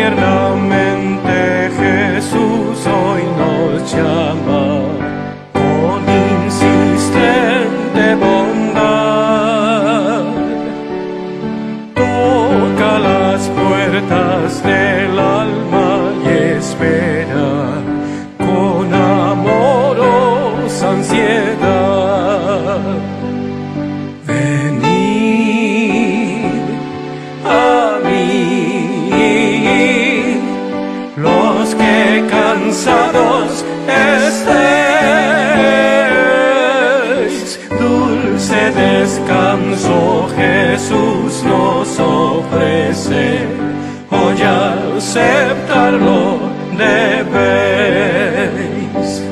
tiernamente Jesús hoy nos llama con insistente bondad. Toca las puertas del alma y espera con amorosa ansiedad. Venid a mí, los que cansados estéis, dulce descanso Jesús nos ofrece, hoy aceptarlo debéis.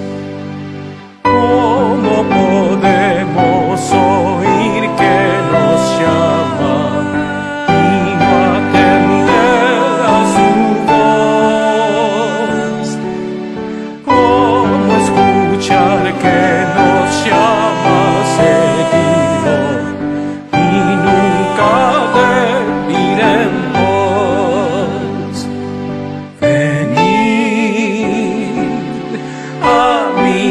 ¿Cómo podemos oír que nos llama y no atender a su voz? ¿Cómo escuchar que nos llama a seguirlo y nunca diremos? Venid a mí,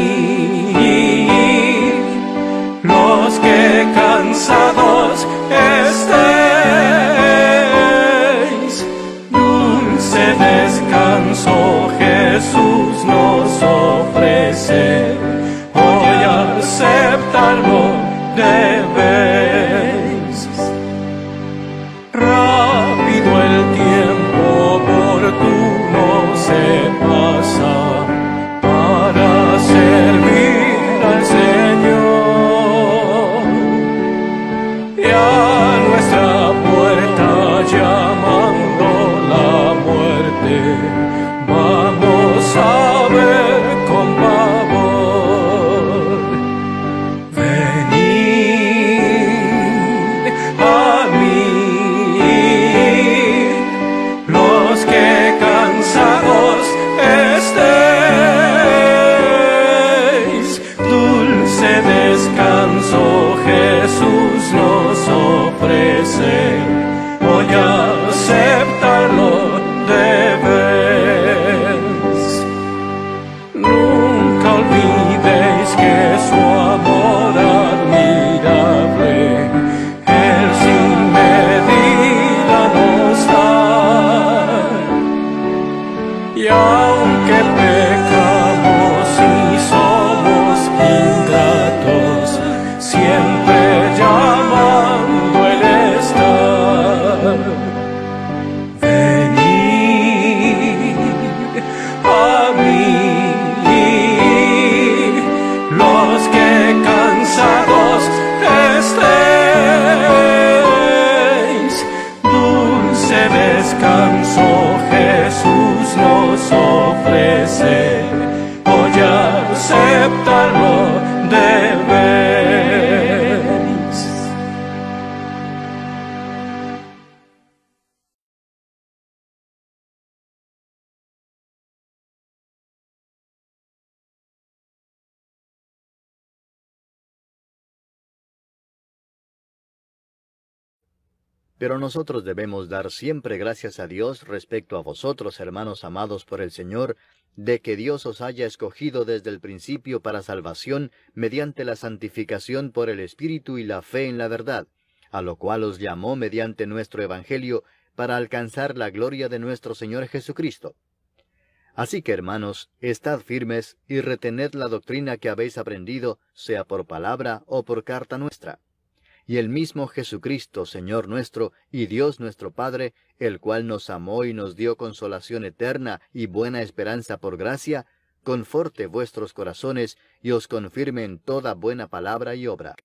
los que cansados estéis, dulce descanso Jesús nos ofrece, hoy aceptarlo debéis. Rápido el tiempo oportuno se pasa para servir al Señor, y a nuestra puerta llamando la muerte, vamos a ver con pavor. Venid a mí, los que cansados estéis, dulce descanso Jesús nos ofrece, hoy aceptarlo debéis. Nunca olvidéis que su amor admirable Él sin medida nos da, y aunque pecamos y somos ingratos, siempre llamando Él está. Venid a mí, los que cansados estéis, dulce descanso Jesús nos ofrece, hoy aceptarlo debéis. Pero nosotros debemos dar siempre gracias a Dios respecto a vosotros, hermanos amados por el Señor, de que Dios os haya escogido desde el principio para salvación mediante la santificación por el Espíritu y la fe en la verdad, a lo cual os llamó mediante nuestro Evangelio para alcanzar la gloria de nuestro Señor Jesucristo. Así que, hermanos, estad firmes y retened la doctrina que habéis aprendido, sea por palabra o por carta nuestra. Y el mismo Jesucristo, Señor nuestro, y Dios nuestro Padre, el cual nos amó y nos dio consolación eterna y buena esperanza por gracia, conforte vuestros corazones y os confirme en toda buena palabra y obra.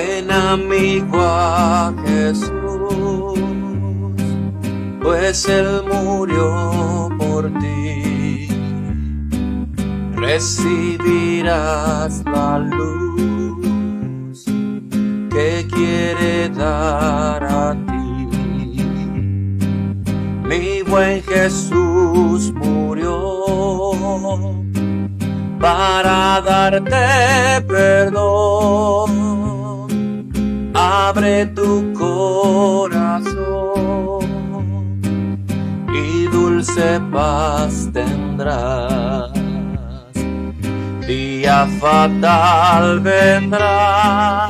Ven amigo a Jesús, pues Él murió por ti. Recibirás la luz que quiere dar a ti. Mi buen Jesús murió para darte perdón. Abre tu corazón y dulce paz tendrás. Día fatal vendrá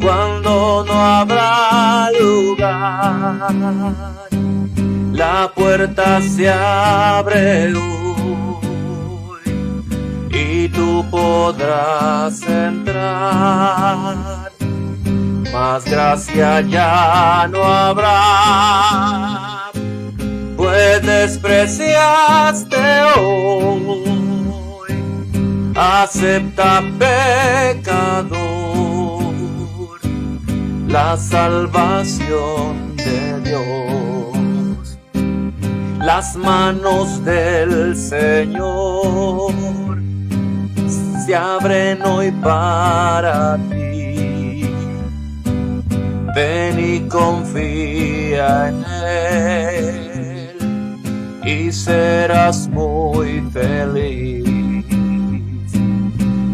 cuando no habrá lugar. La puerta se abre hoy y tú podrás entrar, mas gracia ya no habrá, pues despreciaste hoy. Acepta, pecador, la salvación de Dios. Las manos del Señor se abren hoy para ti. Ven y confía en Él y serás muy feliz.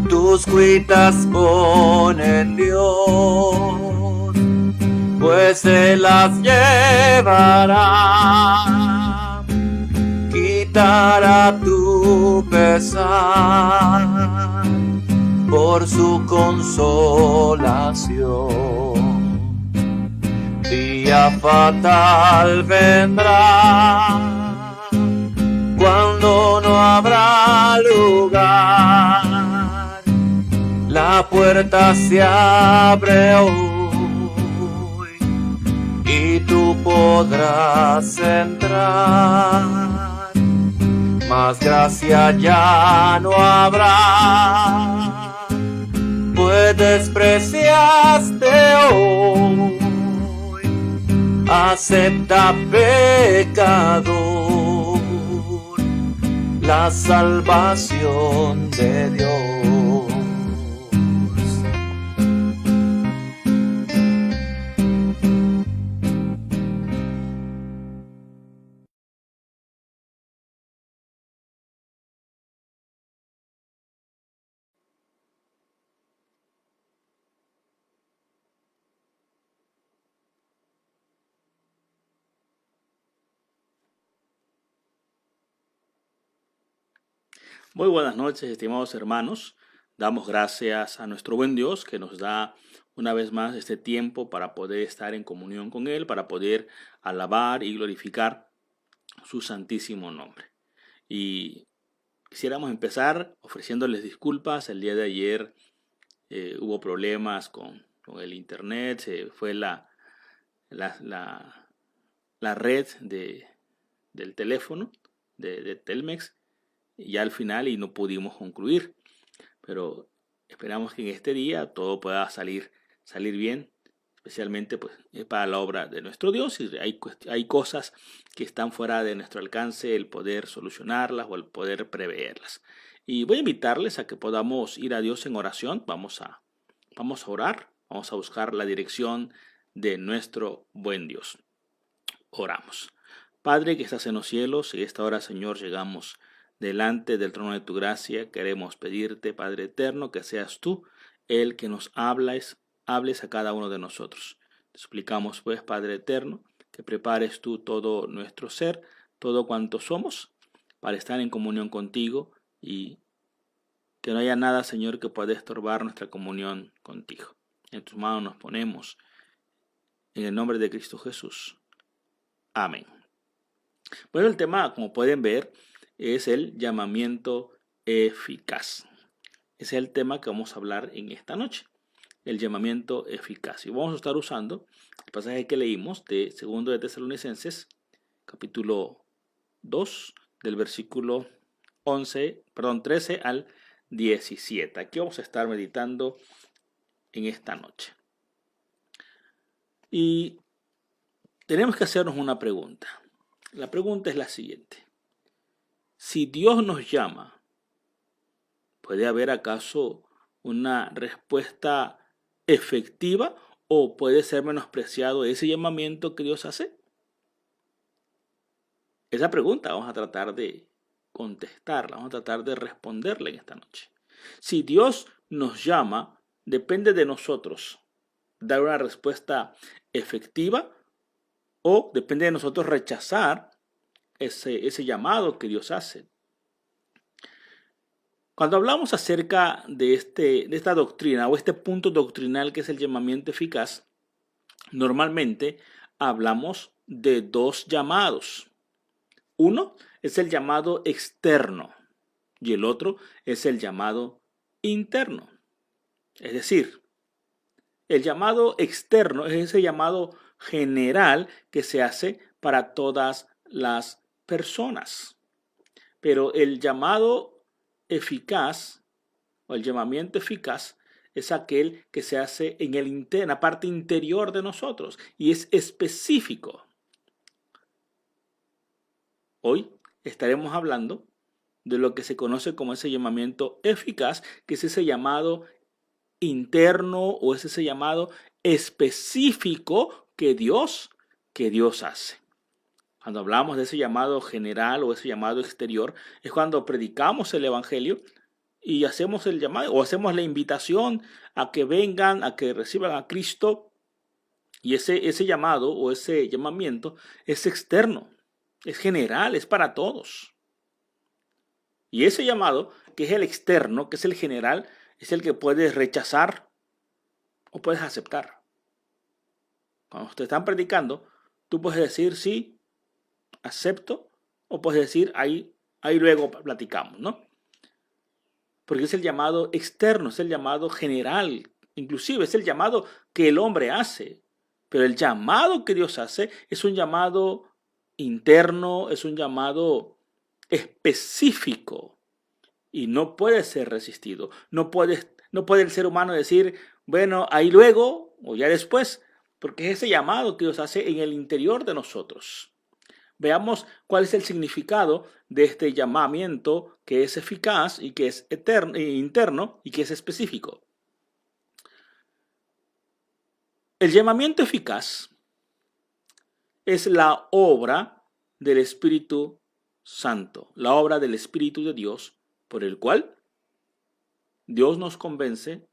Tus cuitas pon en Dios, pues Él las llevará. Quitará tu pesar por su consolación. Día fatal vendrá cuando no habrá lugar. La puerta se abre hoy y tú podrás entrar, mas gracia ya no habrá, pues despreciaste hoy. Acepta, pecador, la salvación de Dios. Muy buenas noches, estimados hermanos. Damos gracias a nuestro buen Dios que nos da una vez más este tiempo para poder estar en comunión con Él, para poder alabar y glorificar su santísimo nombre. Y quisiéramos empezar ofreciéndoles disculpas. El día de ayer hubo problemas con el internet, se fue la red del teléfono de Telmex. Ya al final y no pudimos concluir, pero esperamos que en este día todo pueda salir bien, especialmente pues para la obra de nuestro Dios. Y hay cosas que están fuera de nuestro alcance, el poder solucionarlas o el poder preverlas. Y voy a invitarles a que podamos ir a Dios en oración. Vamos a orar, vamos a buscar la dirección de nuestro buen Dios. Oramos. Padre que estás en los cielos, y a esta hora, Señor, llegamos delante del trono de tu gracia. Queremos pedirte, Padre eterno, que seas tú el que nos hables a cada uno de nosotros. Te suplicamos, pues, Padre eterno, que prepares tú todo nuestro ser, todo cuanto somos, para estar en comunión contigo y que no haya nada, Señor, que pueda estorbar nuestra comunión contigo. En tus manos nos ponemos, en el nombre de Cristo Jesús. Amén. Bueno, el tema, como pueden ver, es el llamamiento eficaz. Ese es el tema que vamos a hablar en esta noche, el llamamiento eficaz. Y vamos a estar usando el pasaje que leímos de 2 de Tesalonicenses, capítulo 2, del versículo 13 al 17. Aquí vamos a estar meditando en esta noche. Y tenemos que hacernos una pregunta. La pregunta es la siguiente. Si Dios nos llama, ¿puede haber acaso una respuesta efectiva o puede ser menospreciado ese llamamiento que Dios hace? Esa pregunta vamos a tratar de contestarla, vamos a tratar de responderla en esta noche. Si Dios nos llama, depende de nosotros dar una respuesta efectiva o depende de nosotros rechazar ese llamado que Dios hace. Cuando hablamos acerca de esta doctrina o este punto doctrinal que es el llamamiento eficaz, normalmente hablamos de dos llamados. Uno es el llamado externo y el otro es el llamado interno. Es decir, el llamado externo es ese llamado general que se hace para todas las personas. Pero el llamado eficaz o el llamamiento eficaz es aquel que se hace en la parte interior de nosotros y es específico. Hoy estaremos hablando de lo que se conoce como ese llamamiento eficaz, que es ese llamado interno o es ese llamado específico que Dios hace. Cuando hablamos de ese llamado general o ese llamado exterior, es cuando predicamos el evangelio y hacemos el llamado o hacemos la invitación a que vengan, a que reciban a Cristo. Y ese llamado o ese llamamiento es externo, es general, es para todos. Y ese llamado, que es el externo, que es el general, es el que puedes rechazar o puedes aceptar. Cuando te están predicando, tú puedes decir sí, acepto, o puedes decir ahí luego platicamos, ¿no? Porque es el llamado externo, es el llamado general, inclusive es el llamado que el hombre hace. Pero el llamado que Dios hace es un llamado interno, es un llamado específico y no puede ser resistido. No puede el ser humano decir, bueno, ahí luego o ya después, porque es ese llamado que Dios hace en el interior de nosotros. Veamos cuál es el significado de este llamamiento que es eficaz y que es interno y que es específico. El llamamiento eficaz es la obra del Espíritu Santo, la obra del Espíritu de Dios, por el cual Dios nos convence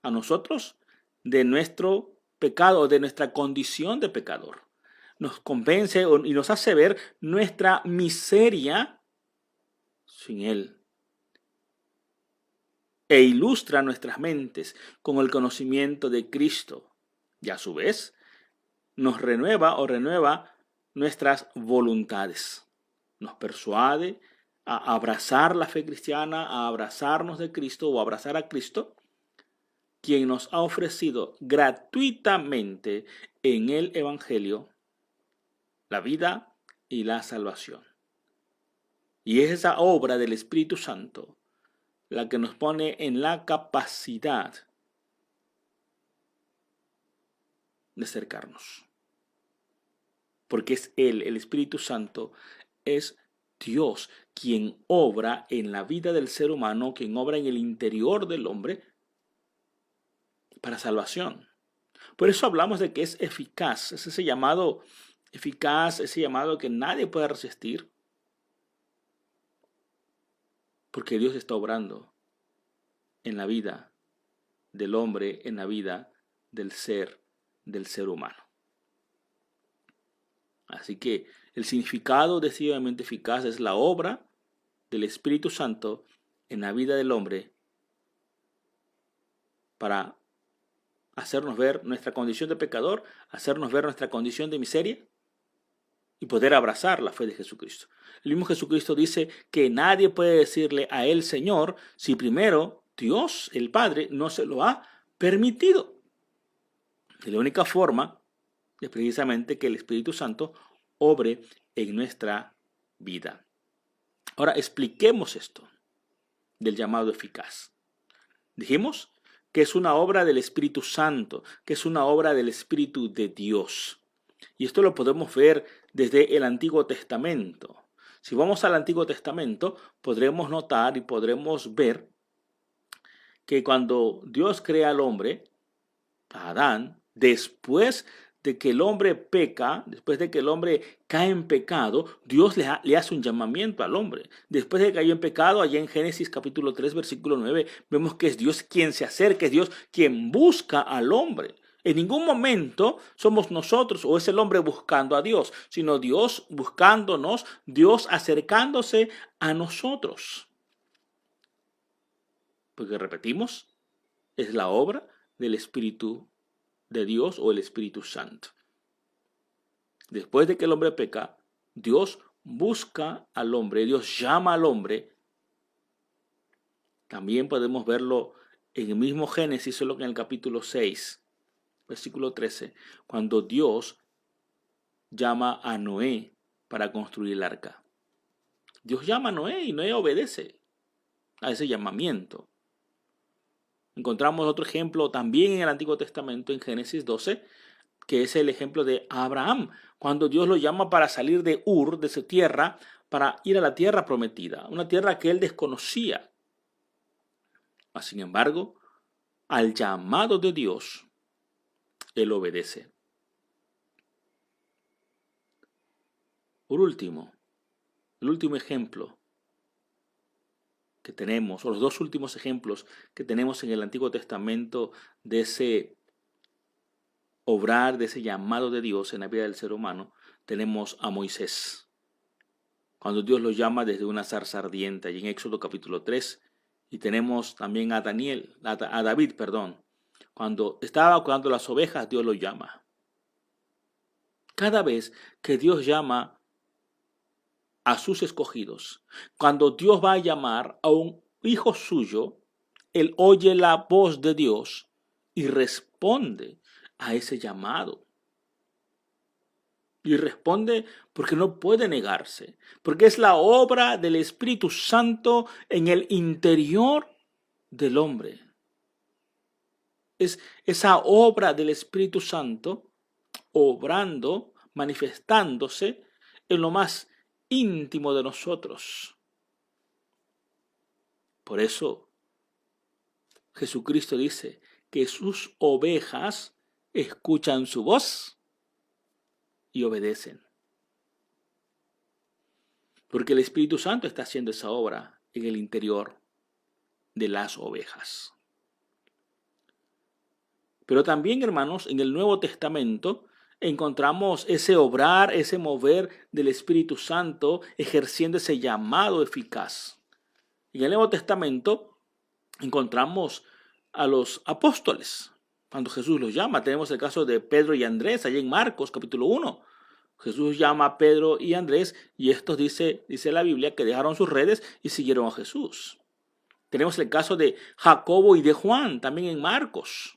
a nosotros de nuestro pecado, de nuestra condición de pecador. Nos convence y nos hace ver nuestra miseria sin Él. E ilustra nuestras mentes con el conocimiento de Cristo. Y a su vez, nos renueva nuestras voluntades. Nos persuade a abrazar la fe cristiana, a abrazarnos de Cristo o abrazar a Cristo, quien nos ha ofrecido gratuitamente en el Evangelio la vida y la salvación. Y es esa obra del Espíritu Santo la que nos pone en la capacidad de acercarnos. Porque es Él, el Espíritu Santo, es Dios quien obra en la vida del ser humano, quien obra en el interior del hombre para salvación. Por eso hablamos de que es eficaz, es ese llamado eficaz, ese llamado que nadie puede resistir, porque Dios está obrando en la vida del hombre, en la vida del ser humano. Así que el significado decididamente eficaz es la obra del Espíritu Santo en la vida del hombre para hacernos ver nuestra condición de pecador, hacernos ver nuestra condición de miseria y poder abrazar la fe de Jesucristo. El mismo Jesucristo dice que nadie puede decirle a Él Señor si primero Dios, el Padre, no se lo ha permitido. Y la única forma es precisamente que el Espíritu Santo obre en nuestra vida. Ahora expliquemos esto del llamado eficaz. Dijimos que es una obra del Espíritu Santo, que es una obra del Espíritu de Dios. Y esto lo podemos ver desde el Antiguo Testamento. Si vamos al Antiguo Testamento, podremos notar y podremos ver que cuando Dios crea al hombre, a Adán, después de que el hombre peca, después de que el hombre cae en pecado, Dios le hace un llamamiento al hombre. Después de que cayó en pecado, allá en Génesis capítulo 3, versículo 9, vemos que es Dios quien se acerca, es Dios quien busca al hombre. En ningún momento somos nosotros o es el hombre buscando a Dios, sino Dios buscándonos, Dios acercándose a nosotros. Porque repetimos, es la obra del Espíritu de Dios o el Espíritu Santo. Después de que el hombre peca, Dios busca al hombre, Dios llama al hombre. También podemos verlo en el mismo Génesis, solo que en el capítulo 6, versículo 13, cuando Dios llama a Noé para construir el arca. Dios llama a Noé y Noé obedece a ese llamamiento. Encontramos otro ejemplo también en el Antiguo Testamento, en Génesis 12, que es el ejemplo de Abraham, cuando Dios lo llama para salir de Ur, de su tierra, para ir a la tierra prometida, una tierra que él desconocía. Sin embargo, al llamado de Dios, él obedece. Por último, el último ejemplo que tenemos, o los dos últimos ejemplos que tenemos en el Antiguo Testamento de ese obrar, de ese llamado de Dios en la vida del ser humano, tenemos a Moisés. Cuando Dios lo llama desde una zarza ardiente, allí en Éxodo capítulo 3, y tenemos también a David, cuando estaba cuidando las ovejas, Dios lo llama. Cada vez que Dios llama a sus escogidos, cuando Dios va a llamar a un hijo suyo, él oye la voz de Dios y responde a ese llamado. Y responde porque no puede negarse, porque es la obra del Espíritu Santo en el interior del hombre. Es esa obra del Espíritu Santo obrando, manifestándose en lo más íntimo de nosotros. Por eso Jesucristo dice que sus ovejas escuchan su voz y obedecen. Porque el Espíritu Santo está haciendo esa obra en el interior de las ovejas. Pero también, hermanos, en el Nuevo Testamento encontramos ese obrar, ese mover del Espíritu Santo ejerciendo ese llamado eficaz. En el Nuevo Testamento encontramos a los apóstoles. Cuando Jesús los llama, tenemos el caso de Pedro y Andrés, allá en Marcos capítulo 1. Jesús llama a Pedro y Andrés y estos dice la Biblia que dejaron sus redes y siguieron a Jesús. Tenemos el caso de Jacobo y de Juan, también en Marcos.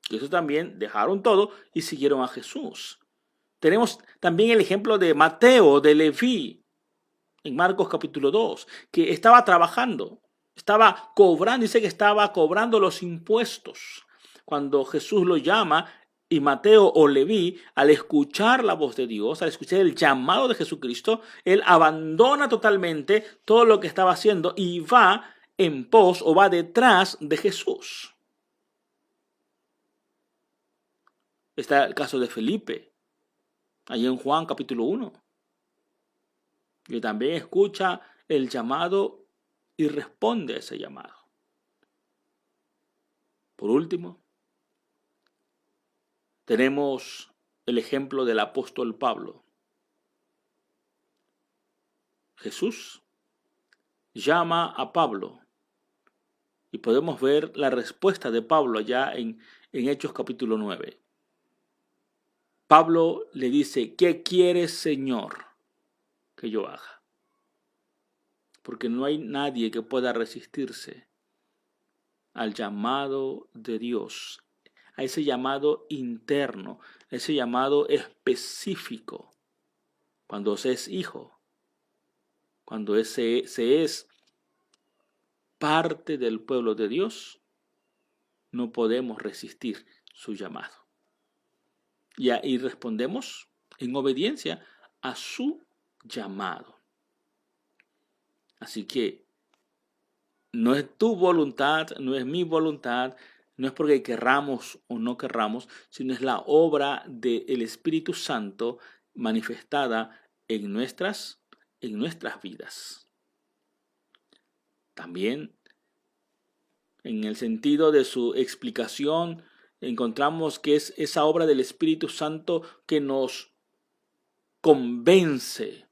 Esos también dejaron todo y siguieron a Jesús. Tenemos también el ejemplo de Mateo, de Leví, en Marcos capítulo 2, que estaba trabajando, estaba cobrando, dice que estaba cobrando los impuestos. Cuando Jesús lo llama, y Mateo o Leví, al escuchar la voz de Dios, al escuchar el llamado de Jesucristo, él abandona totalmente todo lo que estaba haciendo y va en pos o va detrás de Jesús. Está el caso de Felipe, allí en Juan capítulo 1. Que también escucha el llamado y responde a ese llamado. Por último, tenemos el ejemplo del apóstol Pablo. Jesús llama a Pablo y podemos ver la respuesta de Pablo allá en Hechos capítulo 9. Pablo le dice, ¿qué quieres, Señor, que yo haga? Porque no hay nadie que pueda resistirse al llamado de Dios, a ese llamado interno, a ese llamado específico. Cuando se es hijo, cuando se es parte del pueblo de Dios, no podemos resistir su llamado. Y respondemos en obediencia a su llamado. Así que no es tu voluntad, no es mi voluntad, no es porque querramos o no querramos, sino es la obra del Espíritu Santo manifestada en nuestras vidas. También, en el sentido de su explicación, encontramos que es esa obra del Espíritu Santo que nos convence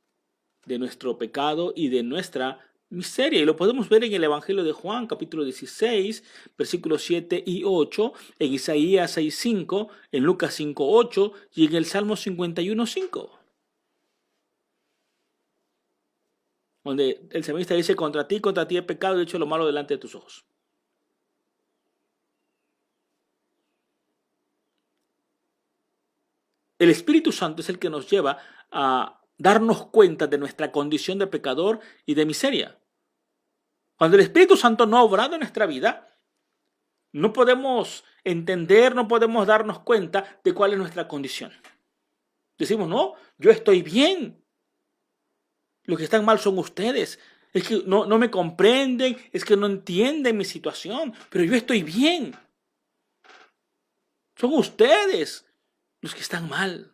de nuestro pecado y de nuestra miseria. Y lo podemos ver en el Evangelio de Juan, capítulo 16, versículos 7 y 8, en Isaías 6:5, en Lucas 5:8 y en el Salmo 51:5. Donde el salmista dice: contra ti he pecado y he hecho lo malo delante de tus ojos. El Espíritu Santo es el que nos lleva a darnos cuenta de nuestra condición de pecador y de miseria. Cuando el Espíritu Santo no ha obrado en nuestra vida, no podemos entender, no podemos darnos cuenta de cuál es nuestra condición. Decimos: no, yo estoy bien. Los que están mal son ustedes. Es que no me comprenden, es que no entienden mi situación, pero yo estoy bien. Son ustedes los que están mal.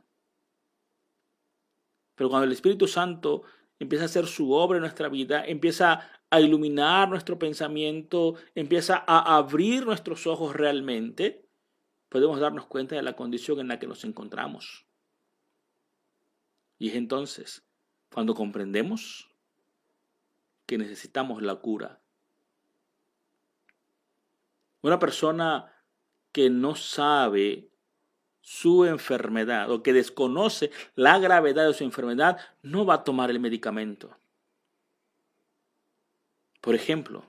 Pero cuando el Espíritu Santo empieza a hacer su obra en nuestra vida, empieza a iluminar nuestro pensamiento, empieza a abrir nuestros ojos realmente, podemos darnos cuenta de la condición en la que nos encontramos. Y es entonces cuando comprendemos que necesitamos la cura. Una persona que no sabe su enfermedad o que desconoce la gravedad de su enfermedad no va a tomar el medicamento. Por ejemplo,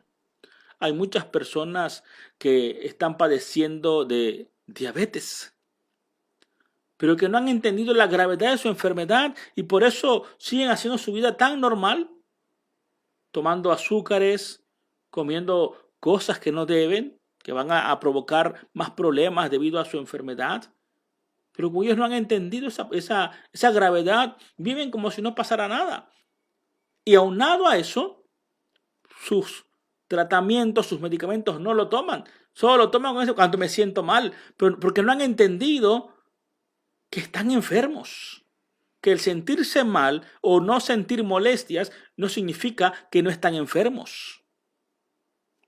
hay muchas personas que están padeciendo de diabetes, pero que no han entendido la gravedad de su enfermedad y por eso siguen haciendo su vida tan normal, tomando azúcares, comiendo cosas que no deben, que van a provocar más problemas debido a su enfermedad. Pero como ellos no han entendido esa gravedad, viven como si no pasara nada. Y aunado a eso, sus tratamientos, sus medicamentos no lo toman. Solo lo toman cuando me siento mal, pero porque no han entendido que están enfermos. Que el sentirse mal o no sentir molestias no significa que no están enfermos.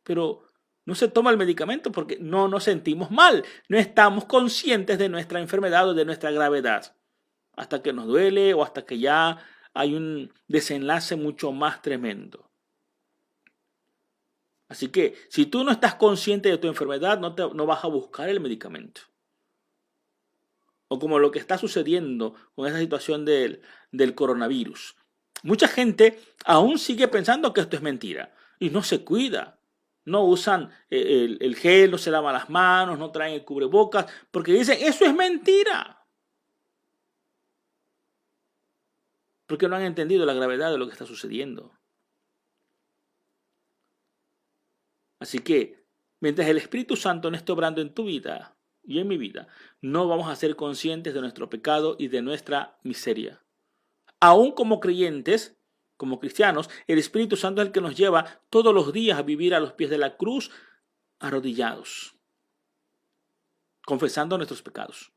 Pero no se toma el medicamento porque no nos sentimos mal. No estamos conscientes de nuestra enfermedad o de nuestra gravedad. Hasta que nos duele o hasta que ya hay un desenlace mucho más tremendo. Así que si tú no estás consciente de tu enfermedad, no vas a buscar el medicamento. O como lo que está sucediendo con esa situación del coronavirus. Mucha gente aún sigue pensando que esto es mentira y no se cuida. No usan el gel, no se lavan las manos, no traen el cubrebocas, porque dicen, eso es mentira. Porque no han entendido la gravedad de lo que está sucediendo. Así que, mientras el Espíritu Santo no esté obrando en tu vida y en mi vida, no vamos a ser conscientes de nuestro pecado y de nuestra miseria. Aún como creyentes, como cristianos, el Espíritu Santo es el que nos lleva todos los días a vivir a los pies de la cruz, arrodillados, confesando nuestros pecados.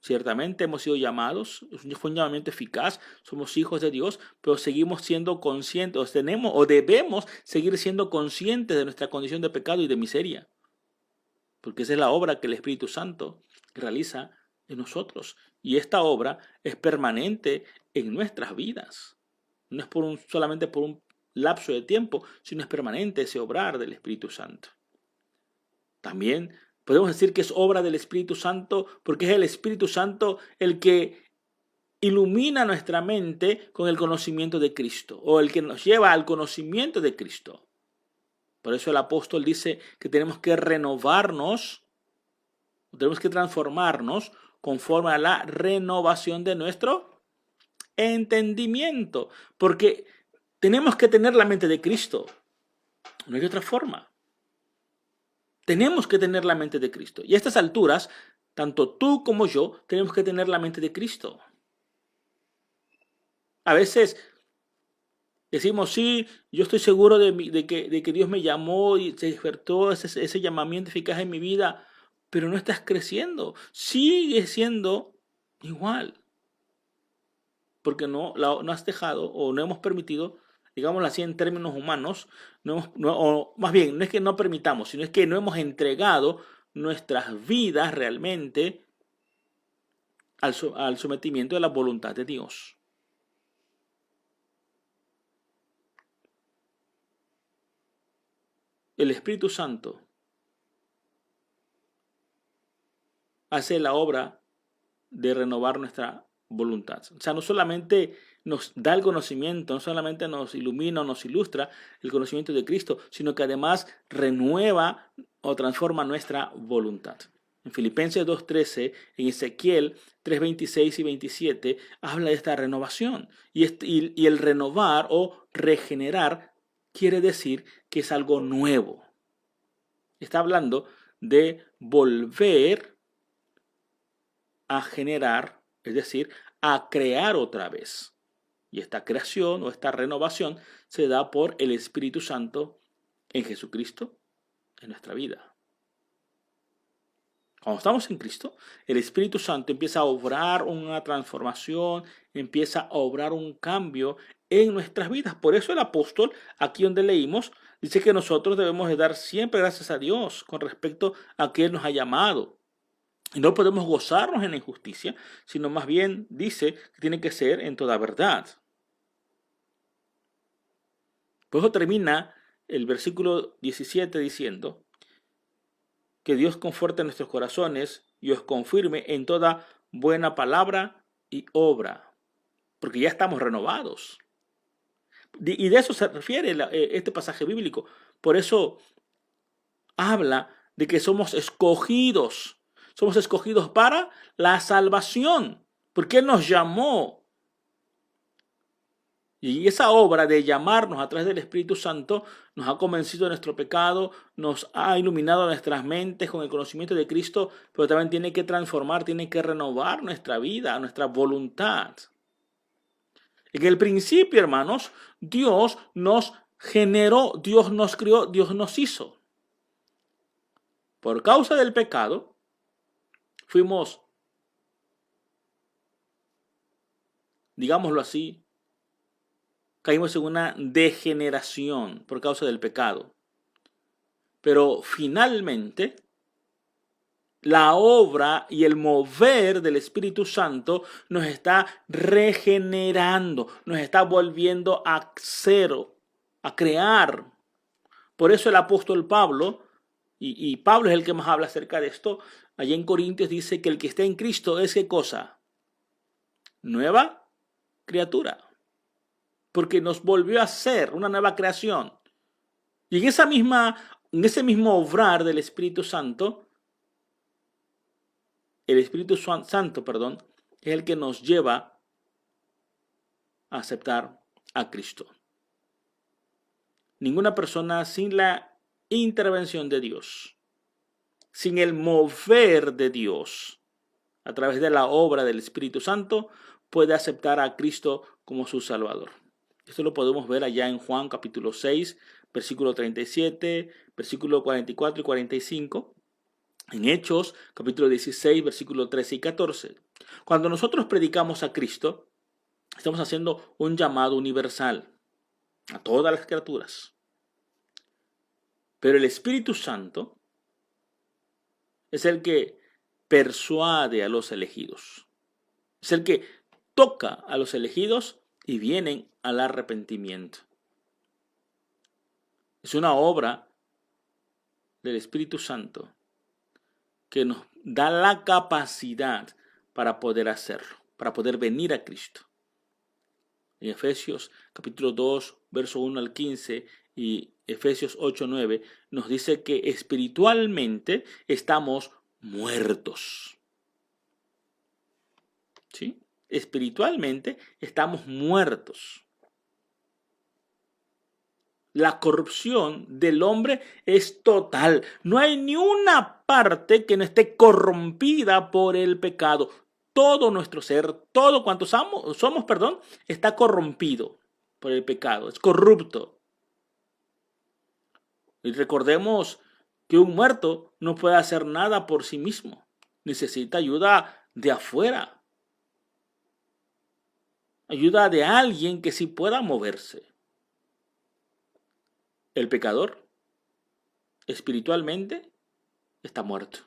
Ciertamente hemos sido llamados, fue un llamamiento eficaz, somos hijos de Dios, pero seguimos siendo conscientes, debemos seguir siendo conscientes de nuestra condición de pecado y de miseria. Porque esa es la obra que el Espíritu Santo realiza en nosotros. Y esta obra es permanente en nuestras vidas. No es solamente por un lapso de tiempo, sino es permanente ese obrar del Espíritu Santo. También podemos decir que es obra del Espíritu Santo porque es el Espíritu Santo el que ilumina nuestra mente con el conocimiento de Cristo o el que nos lleva al conocimiento de Cristo. Por eso el apóstol dice que tenemos que renovarnos, tenemos que transformarnos conforme a la renovación de nuestro entendimiento, porque tenemos que tener la mente de Cristo. No hay otra forma. Tenemos que tener la mente de Cristo. Y a estas alturas, tanto tú como yo tenemos que tener la mente de Cristo. A veces decimos, sí, yo estoy seguro de que Dios me llamó y se despertó ese llamamiento eficaz en mi vida, pero no estás creciendo. Sigue siendo igual, porque no has dejado o no hemos permitido, digámoslo así en términos humanos, o más bien, no es que no permitamos, sino es que no hemos entregado nuestras vidas realmente al sometimiento de la voluntad de Dios. El Espíritu Santo hace la obra de renovar nuestra voluntad. O sea, no solamente nos da el conocimiento, no solamente nos ilumina o nos ilustra el conocimiento de Cristo, sino que además renueva o transforma nuestra voluntad. En Filipenses 2.13, en Ezequiel 3.26 y 27, habla de esta renovación. Y el renovar o regenerar quiere decir que es algo nuevo. Está hablando de volver a generar, es decir, a crear otra vez. Y esta creación o esta renovación se da por el Espíritu Santo en Jesucristo, en nuestra vida. Cuando estamos en Cristo, el Espíritu Santo empieza a obrar una transformación, empieza a obrar un cambio en nuestras vidas. Por eso el apóstol, aquí donde leímos, dice que nosotros debemos de dar siempre gracias a Dios con respecto a que Él nos ha llamado. Y no podemos gozarnos en la injusticia, sino más bien dice que tiene que ser en toda verdad. Por eso termina el versículo 17 diciendo que Dios conforte nuestros corazones y os confirme en toda buena palabra y obra, porque ya estamos renovados. Y de eso se refiere este pasaje bíblico. Por eso habla de que somos escogidos. Somos escogidos para la salvación, porque Él nos llamó. Y esa obra de llamarnos a través del Espíritu Santo nos ha convencido de nuestro pecado, nos ha iluminado nuestras mentes con el conocimiento de Cristo, pero también tiene que transformar, tiene que renovar nuestra vida, nuestra voluntad. En el principio, hermanos, Dios nos generó, Dios nos crió, Dios nos hizo. Por causa del pecado, fuimos, digámoslo así, caímos en una degeneración por causa del pecado. Pero finalmente, la obra y el mover del Espíritu Santo nos está regenerando, nos está volviendo a cero, a crear. Por eso el apóstol Pablo, y Pablo es el que más habla acerca de esto, allá en Corintios dice que el que está en Cristo es ¿qué cosa? Nueva criatura. Porque nos volvió a ser una nueva creación. Y en ese mismo obrar del Espíritu Santo, el Espíritu Santo, es el que nos lleva a aceptar a Cristo. Ninguna persona sin la intervención de Dios, sin el mover de Dios, a través de la obra del Espíritu Santo, puede aceptar a Cristo como su Salvador. Esto lo podemos ver allá en Juan capítulo 6, versículo 37, versículo 44 y 45. En Hechos capítulo 16, versículo 13 y 14. Cuando nosotros predicamos a Cristo, estamos haciendo un llamado universal a todas las criaturas. Pero el Espíritu Santo es el que persuade a los elegidos. Es el que toca a los elegidos y vienen al arrepentimiento. Es una obra del Espíritu Santo que nos da la capacidad para poder hacerlo, para poder venir a Cristo. En Efesios capítulo 2, verso 1 al 15 y Efesios 8, 9 nos dice que espiritualmente estamos muertos. ¿Sí? Espiritualmente estamos muertos. La corrupción del hombre es total. No hay ni una parte que no esté corrompida por el pecado. Todo nuestro ser, todo cuanto somos, está corrompido por el pecado, es corrupto. Y recordemos que un muerto no puede hacer nada por sí mismo. Necesita ayuda de afuera. Ayuda de alguien que sí pueda moverse. El pecador, espiritualmente, está muerto.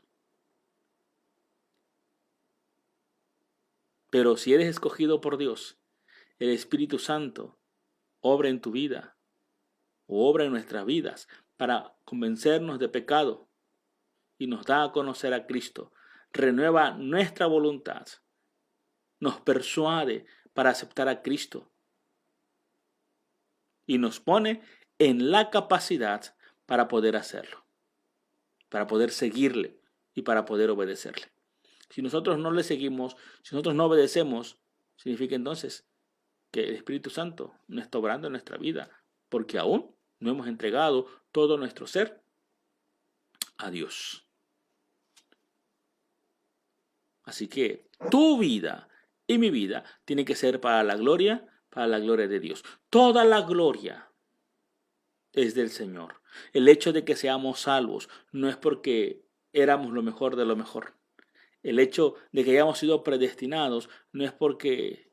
Pero si eres escogido por Dios, el Espíritu Santo obra en tu vida o obra en nuestras vidas para convencernos de pecado y nos da a conocer a Cristo. Renueva nuestra voluntad. Nos persuade para aceptar a Cristo. Y nos pone en la capacidad para poder hacerlo. Para poder seguirle y para poder obedecerle. Si nosotros no le seguimos, si nosotros no obedecemos, significa entonces que el Espíritu Santo no está obrando en nuestra vida, porque aún no hemos entregado todo nuestro ser a Dios. Así que tu vida y mi vida tiene que ser para la gloria de Dios. Toda la gloria es del Señor. El hecho de que seamos salvos no es porque éramos lo mejor de lo mejor. El hecho de que hayamos sido predestinados no es porque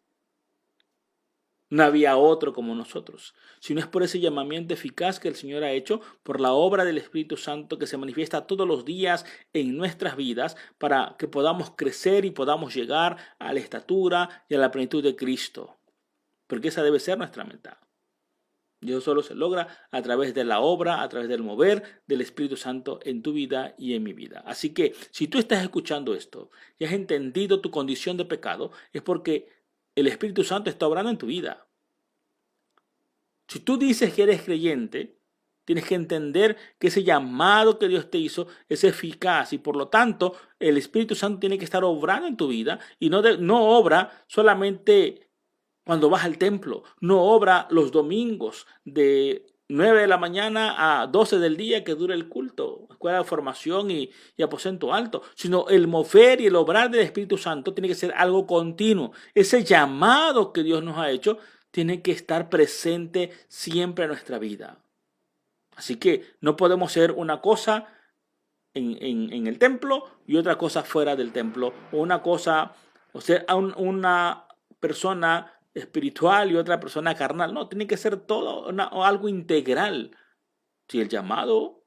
no había otro como nosotros, sino es por ese llamamiento eficaz que el Señor ha hecho, por la obra del Espíritu Santo que se manifiesta todos los días en nuestras vidas para que podamos crecer y podamos llegar a la estatura y a la plenitud de Cristo. Porque esa debe ser nuestra meta. Y eso solo se logra a través de la obra, a través del mover del Espíritu Santo en tu vida y en mi vida. Así que si tú estás escuchando esto y has entendido tu condición de pecado, es porque el Espíritu Santo está obrando en tu vida. Si tú dices que eres creyente, tienes que entender que ese llamado que Dios te hizo es eficaz y por lo tanto el Espíritu Santo tiene que estar obrando en tu vida y no obra solamente cuando vas al templo, no obra los domingos de 9 de la mañana a 12 del día que dura el culto, escuela de formación y aposento alto, sino el mover y el obrar del Espíritu Santo tiene que ser algo continuo. Ese llamado que Dios nos ha hecho tiene que estar presente siempre en nuestra vida. Así que no podemos ser una cosa en el templo y otra cosa fuera del templo, o una cosa, o sea, una persona espiritual y otra persona carnal. No, tiene que ser todo algo integral. Si el llamado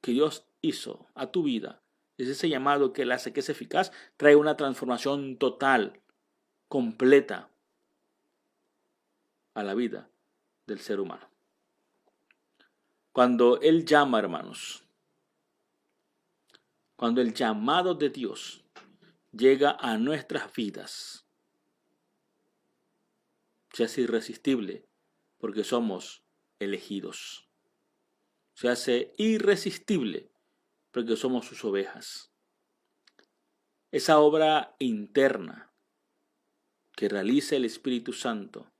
que Dios hizo a tu vida es ese llamado que Él hace que es eficaz, trae una transformación total, completa a la vida del ser humano. Cuando Él llama, hermanos, cuando el llamado de Dios llega a nuestras vidas, se hace irresistible porque somos elegidos. Se hace irresistible porque somos sus ovejas. Esa obra interna que realiza el Espíritu Santo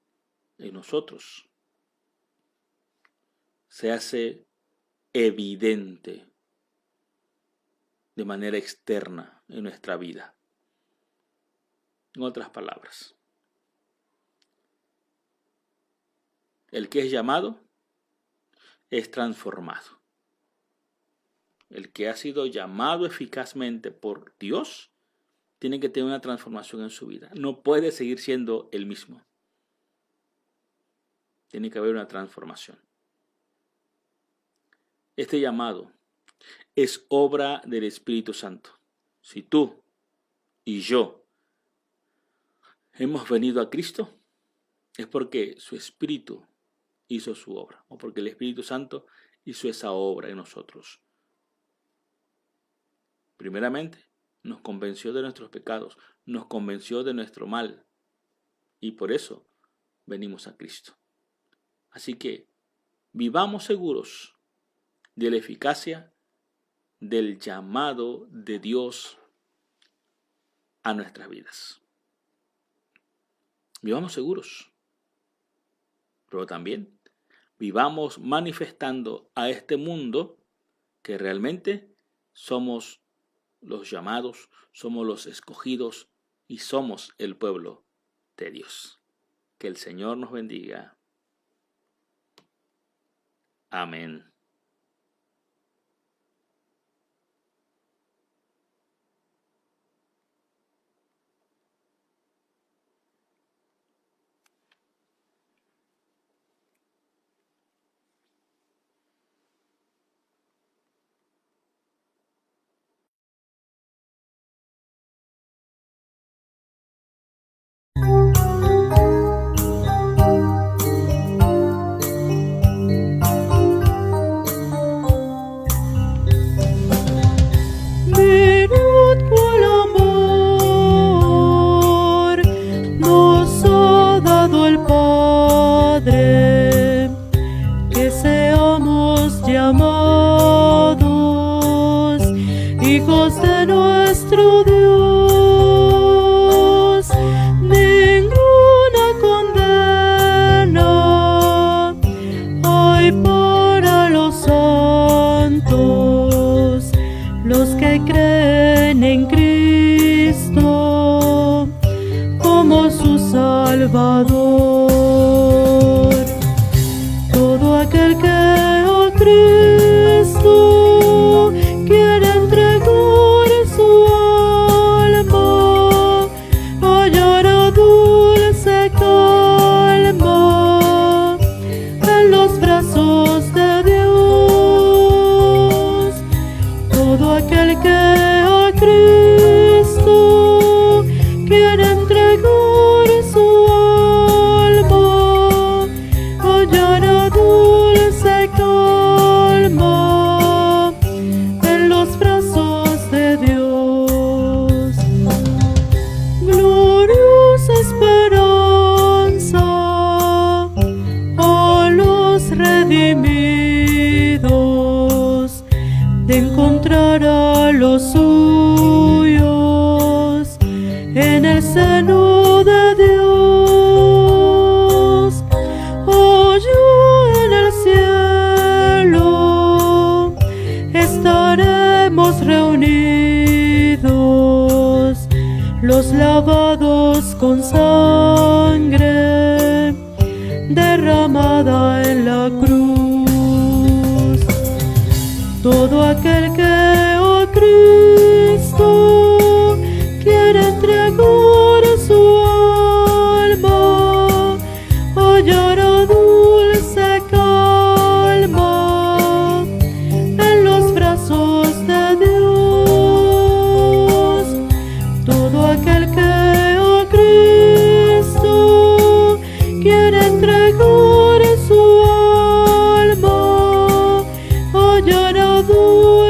en nosotros se hace evidente de manera externa en nuestra vida. En otras palabras, el que es llamado es transformado. El que ha sido llamado eficazmente por Dios tiene que tener una transformación en su vida. No puede seguir siendo el mismo. Tiene que haber una transformación. Este llamado es obra del Espíritu Santo. Si tú y yo hemos venido a Cristo, es porque su Espíritu hizo su obra, o porque el Espíritu Santo hizo esa obra en nosotros. Primeramente, nos convenció de nuestros pecados, nos convenció de nuestro mal, y por eso venimos a Cristo. Así que vivamos seguros de la eficacia del llamado de Dios a nuestras vidas. Vivamos seguros, pero también vivamos manifestando a este mundo que realmente somos los llamados, somos los escogidos y somos el pueblo de Dios. Que el Señor nos bendiga. Amén. Mirad cuál amor nos ha dado el Padre, que seamos llamados hijos de nuestro Dios. Ninguna condena hay para los santos, los que creen en Cristo como su Salvador. Todo aquel que a Cristo quiere entregar su alma, hallará dulce calma en los brazos de Dios. Todo aquel que a Cristo quiere entregar su alma, hallará dulce calma en los brazos de Dios. Gloriosa esperanza a los redimidos, de encontrar a los suyos en el seno de Dios. Allá en el cielo estaremos reunidos, los lavados con sangre derramada en la cruz. Todo aquel que a Cristo quiere entregar su alma, hallará dulce calma en los brazos de Dios. Todo aquel que a Cristo quiere entregar su alma, hallará dulce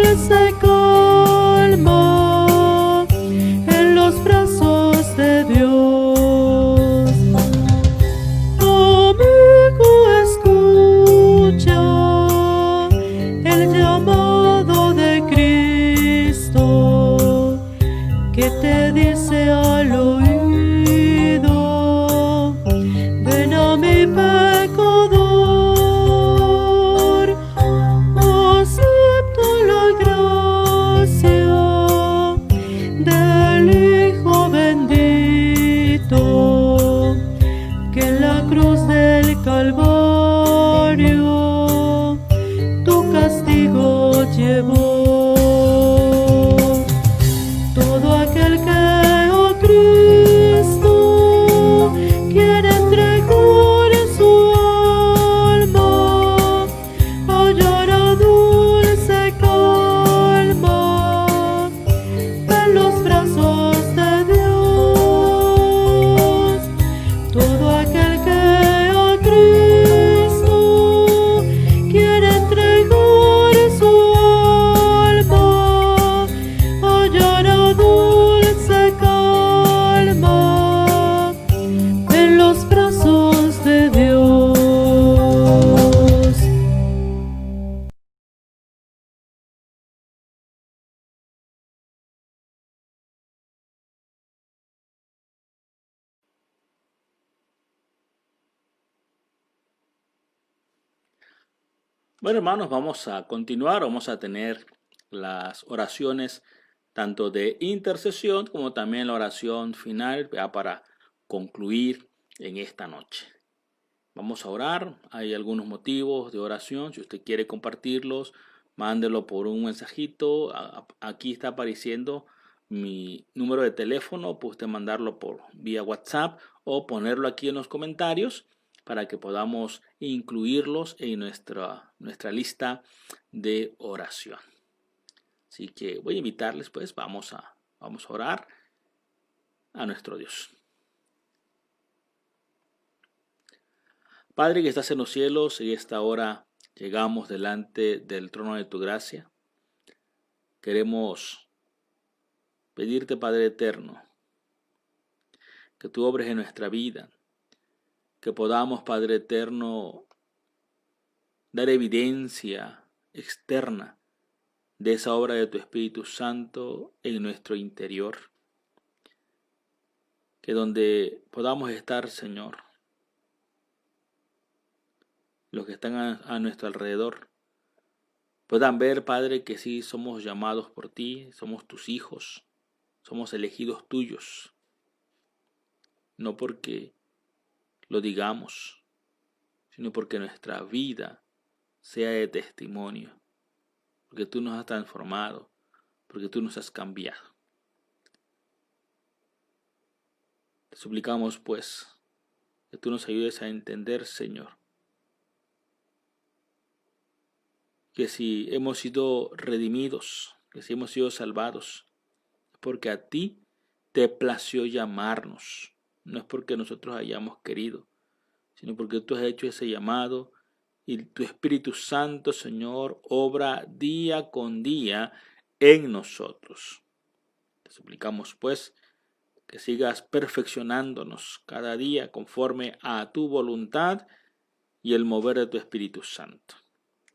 Bueno, hermanos, vamos a continuar. Vamos a tener las oraciones tanto de intercesión como también la oración final ya para concluir en esta noche. Vamos a orar. Hay algunos motivos de oración. Si usted quiere compartirlos, mándelo por un mensajito. Aquí está apareciendo mi número de teléfono. Puede usted mandarlo por vía WhatsApp o ponerlo aquí en los comentarios para que podamos incluirlos en nuestra lista de oración. Así que voy a invitarles, pues vamos a orar a nuestro Dios. Padre que estás en los cielos, y esta hora llegamos delante del trono de tu gracia. Queremos pedirte, Padre eterno, que tú obres en nuestra vida, que podamos, Padre eterno, dar evidencia externa de esa obra de tu Espíritu Santo en nuestro interior. Que donde podamos estar, Señor, los que están a nuestro alrededor puedan ver, Padre, que sí somos llamados por ti, somos tus hijos, somos elegidos tuyos, no porque lo digamos, sino porque nuestra vida sea de testimonio, porque tú nos has transformado, porque tú nos has cambiado. Te suplicamos, pues, que tú nos ayudes a entender, Señor, que si hemos sido redimidos, que si hemos sido salvados, es porque a ti te plació llamarnos, no es porque nosotros hayamos querido, sino porque tú has hecho ese llamado y tu Espíritu Santo, Señor, obra día con día en nosotros. Te suplicamos, pues, que sigas perfeccionándonos cada día conforme a tu voluntad y el mover de tu Espíritu Santo.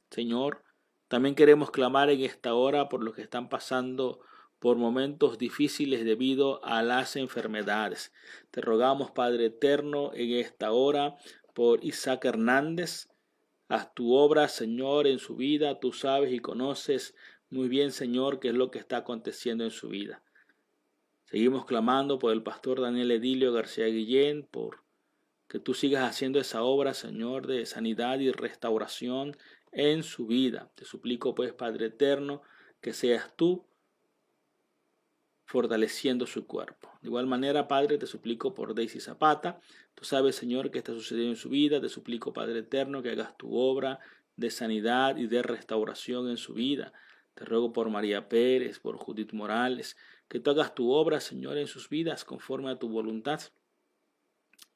Señor, también queremos clamar en esta hora por los que están pasando por momentos difíciles debido a las enfermedades. Te rogamos, Padre eterno, en esta hora por Isaac Hernández. Haz tu obra, Señor, en su vida. Tú sabes y conoces muy bien, Señor, qué es lo que está aconteciendo en su vida. Seguimos clamando por el pastor Daniel Edilio García Guillén, por que tú sigas haciendo esa obra, Señor, de sanidad y restauración en su vida. Te suplico, pues, Padre eterno, que seas tú fortaleciendo su cuerpo. De igual manera, Padre, te suplico por Daisy Zapata. Tú sabes, Señor, qué está sucediendo en su vida. Te suplico, Padre eterno, que hagas tu obra de sanidad y de restauración en su vida. Te ruego por María Pérez, por Judith Morales, que tú hagas tu obra, Señor, en sus vidas conforme a tu voluntad.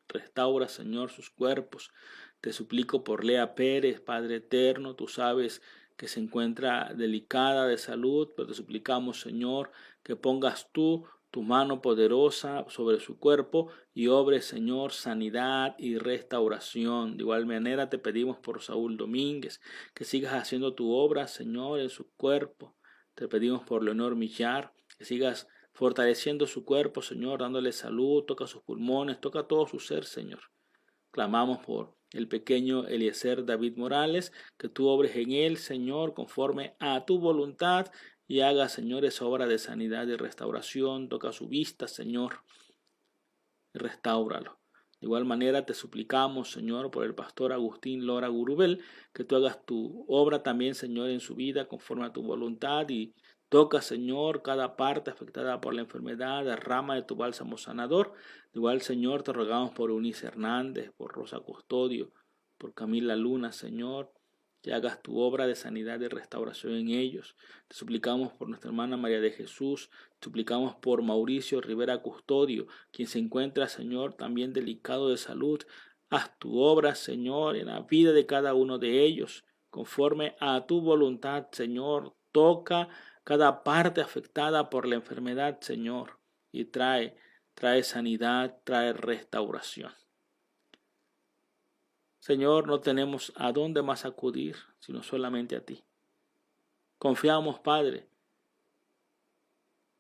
Restaura, Señor, sus cuerpos. Te suplico por Lea Pérez, Padre eterno. Tú sabes que se encuentra delicada de salud, pero te suplicamos, Señor, que pongas tú tu mano poderosa sobre su cuerpo y obres, Señor, sanidad y restauración. De igual manera te pedimos por Saúl Domínguez, que sigas haciendo tu obra, Señor, en su cuerpo. Te pedimos por Leonor Millar, que sigas fortaleciendo su cuerpo, Señor, dándole salud, toca sus pulmones, toca todo su ser, Señor. Clamamos por el pequeño Eliezer David Morales, que tú obres en él, Señor, conforme a tu voluntad y haga, Señor, esa obra de sanidad y restauración. Toca su vista, Señor, y restáuralo. De igual manera te suplicamos, Señor, por el pastor Agustín Lora Gurubel, que tú hagas tu obra también, Señor, en su vida conforme a tu voluntad y toca, Señor, cada parte afectada por la enfermedad, derrama de tu bálsamo sanador. De igual, Señor, te rogamos por Eunice Hernández, por Rosa Custodio, por Camila Luna, Señor, que hagas tu obra de sanidad y restauración en ellos. Te suplicamos por nuestra hermana María de Jesús, te suplicamos por Mauricio Rivera Custodio, quien se encuentra, Señor, también delicado de salud. Haz tu obra, Señor, en la vida de cada uno de ellos, conforme a tu voluntad, Señor. Toca cada parte afectada por la enfermedad, Señor, y trae sanidad, trae restauración. Señor, no tenemos a dónde más acudir, sino solamente a ti. Confiamos, Padre,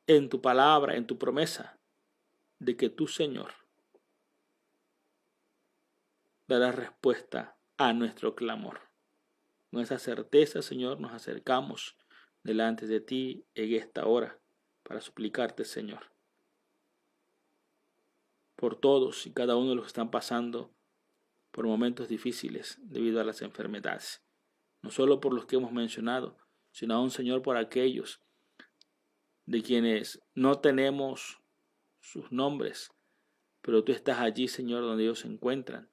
en tu palabra, en tu promesa, de que tú, Señor, darás respuesta a nuestro clamor. Con esa certeza, Señor, nos acercamos delante de ti en esta hora para suplicarte, Señor, por todos y cada uno de los que están pasando por momentos difíciles debido a las enfermedades. No solo por los que hemos mencionado, sino aún, Señor, por aquellos de quienes no tenemos sus nombres, pero tú estás allí, Señor, donde ellos se encuentran,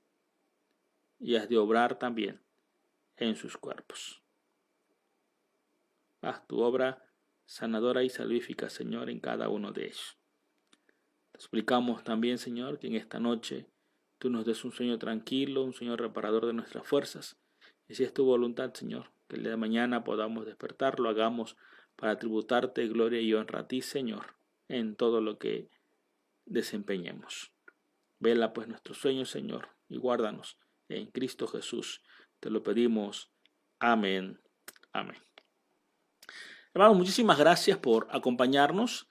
y has de obrar también en sus cuerpos. Haz tu obra sanadora y salvífica, Señor, en cada uno de ellos. Te suplicamos también, Señor, que en esta noche tú nos des un sueño tranquilo, un sueño reparador de nuestras fuerzas. Y si es tu voluntad, Señor, que el día de mañana podamos despertar, lo hagamos para tributarte gloria y honra a ti, Señor, en todo lo que desempeñemos. Vela pues nuestros sueños, Señor, y guárdanos en Cristo Jesús. Te lo pedimos. Amén. Amén. Hermanos, muchísimas gracias por acompañarnos.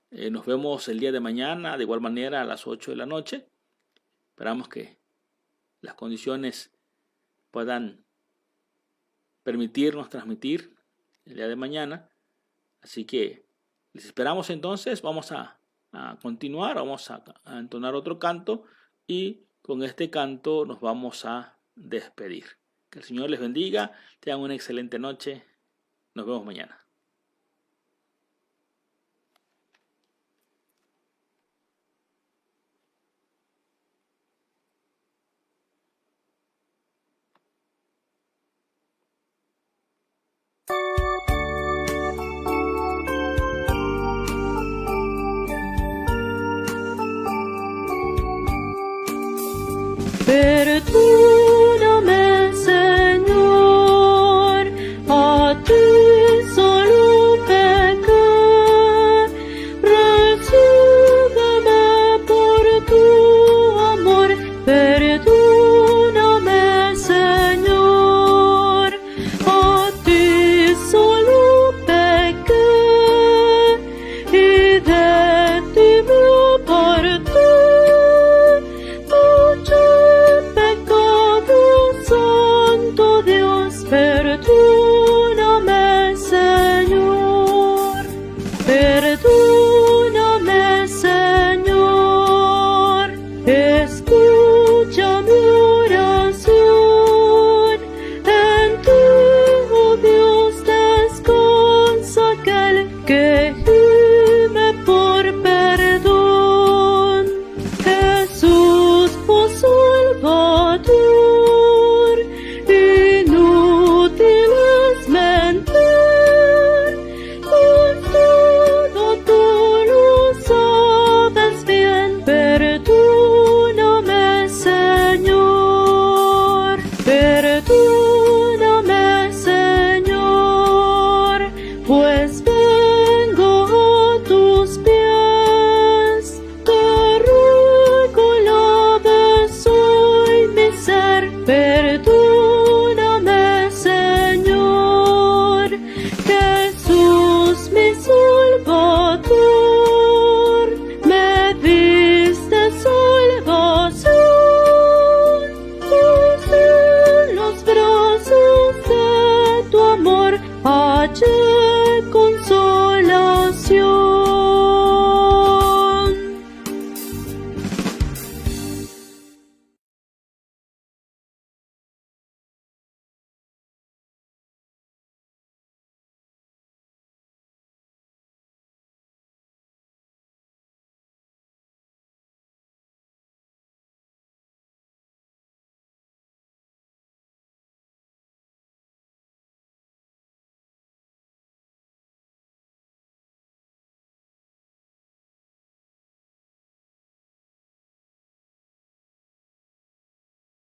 Nos vemos el día de mañana, de igual manera a las 8 de la noche. Esperamos que las condiciones puedan permitirnos transmitir el día de mañana. Así que les esperamos entonces. Vamos a continuar, vamos a entonar otro canto y con este canto nos vamos a despedir. Que el Señor les bendiga, tengan una excelente noche. Nos vemos mañana. Perdóname, Señor, a ti solo pequé. Recíbeme por tu amor. Perdóname, Señor, a ti solo pequé y de ti me aparté. Santo Dios, perdóname, Señor, perdóname, Señor, escucha mi oración, en ti, oh Dios, descansa aquel que